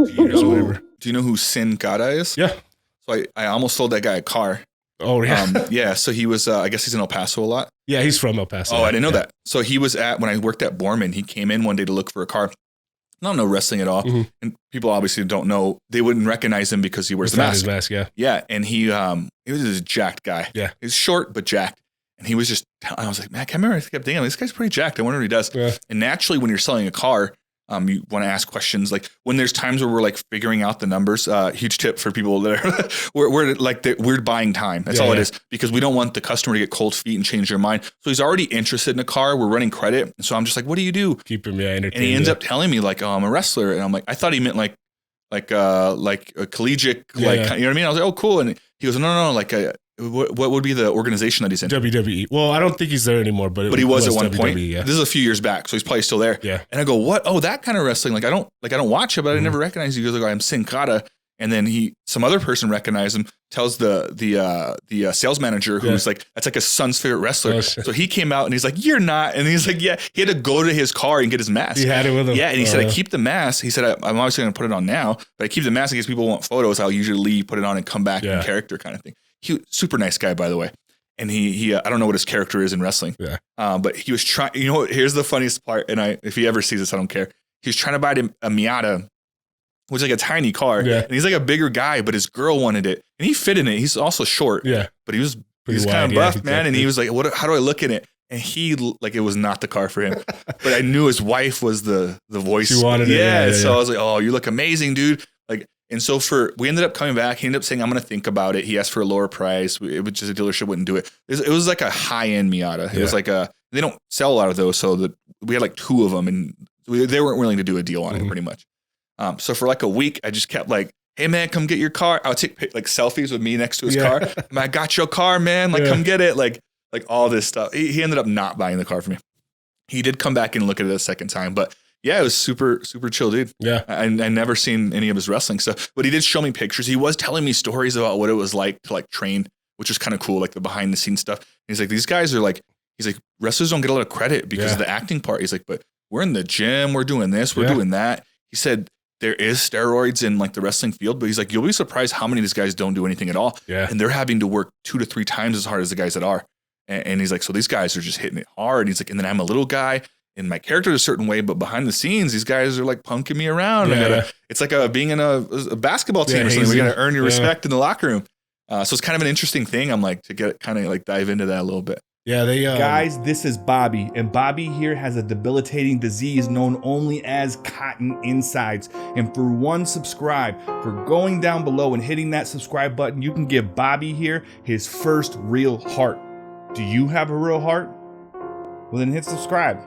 years or whatever. Do you know who Sin Cara is? Yeah. So I almost sold that guy a car. Oh, yeah. Yeah. So he was, I guess he's in El Paso a lot. Yeah, he's from El Paso. Oh, I didn't know that. So he was when I worked at Borman, he came in one day to look for a car. I don't know wrestling at all. Mm-hmm. And people obviously don't know. They wouldn't recognize him because he wears the mask. His mask, yeah. Yeah. And he was this jacked guy. Yeah. He's short, but jacked. And he was just, I was like, man, I can't remember. I kept thinking, this guy's pretty jacked. I wonder what he does. Yeah. And naturally, when you're selling a car, you want to ask questions. Like when there's times where we're like figuring out the numbers, huge tip for people that are, we're buying time. That's all it is, because we don't want the customer to get cold feet and change their mind. So he's already interested in a car. We're running credit. And so I'm just like, what do you do? Keep him entertained. And he ends up telling me like, oh, I'm a wrestler. And I'm like, I thought he meant like a collegiate, you know what I mean? I was like, oh, cool. And he goes, no, like what would be the organization that he's in? WWE. Well, I don't think he's there anymore, but he was at one WWE, point. Yeah. This is a few years back, so he's probably still there. Yeah. And I go, what? Oh, that kind of wrestling. Like I don't watch it, but I never recognize you. He goes, like, I'm Sin Cara. And then some other person recognized him, tells the sales manager who's like, that's like his son's favorite wrestler. Oh, so he came out and he's like, you're not. And he's like, yeah. He had to go to his car and get his mask. He had it with him. Yeah. And he said, I keep the mask. He said, I'm obviously going to put it on now, but I keep the mask in case people want photos. I'll usually leave, put it on, and come back in character kind of thing. Super nice guy, by the way. And he I don't know what his character is in wrestling. Yeah. But he was trying, here's the funniest part. And if he ever sees this, I don't care. He was trying to buy a Miata, which is like a tiny car. Yeah. And he's like a bigger guy, but his girl wanted it. And he fit in it. He's also short. Yeah. But he was kind of buff, man. And he was like, how do I look in it? And he, like, it was not the car for him. But I knew his wife was the voice. She wanted it. Yeah. So I was like, oh, you look amazing, dude. Like, and so we ended up coming back. He ended up saying, I'm going to think about it. He asked for a lower price. It was just a dealership wouldn't do it. It was like a high-end Miata. It was like they don't sell a lot of those. So we had like 2 of them, and they weren't willing to do a deal on it pretty much. So for like a week, I just kept like, hey man, come get your car. I would take like selfies with me next to his car. I got your car, man. Like, come get it. Like all this stuff. He ended up not buying the car for me. He did come back and look at it a second time, but yeah, it was super, super chill, dude. Yeah. I never seen any of his wrestling stuff, but he did show me pictures. He was telling me stories about what it was like to like train, which was kind of cool, like the behind the scenes stuff. And he's like, these guys are like, he's like, wrestlers don't get a lot of credit because of the acting part. He's like, but we're in the gym, we're doing this, we're doing that. He said there is steroids in like the wrestling field, but he's like, you'll be surprised how many of these guys don't do anything at all. Yeah. And they're having to work 2 to 3 times as hard as the guys that are. And he's like, so these guys are just hitting it hard. And he's like, and then I'm a little guy. And my character is a certain way, but behind the scenes, these guys are like punking me around. It's like being in a basketball team or something. We got to earn your respect in the locker room. So it's kind of an interesting thing. I'm like, to get kind of like dive into that a little bit. Yeah, guys, this is Bobby, and Bobby here has a debilitating disease known only as cotton insides. And for one subscribe, for going down below and hitting that subscribe button, you can give Bobby here his first real heart. Do you have a real heart? Well, then hit subscribe.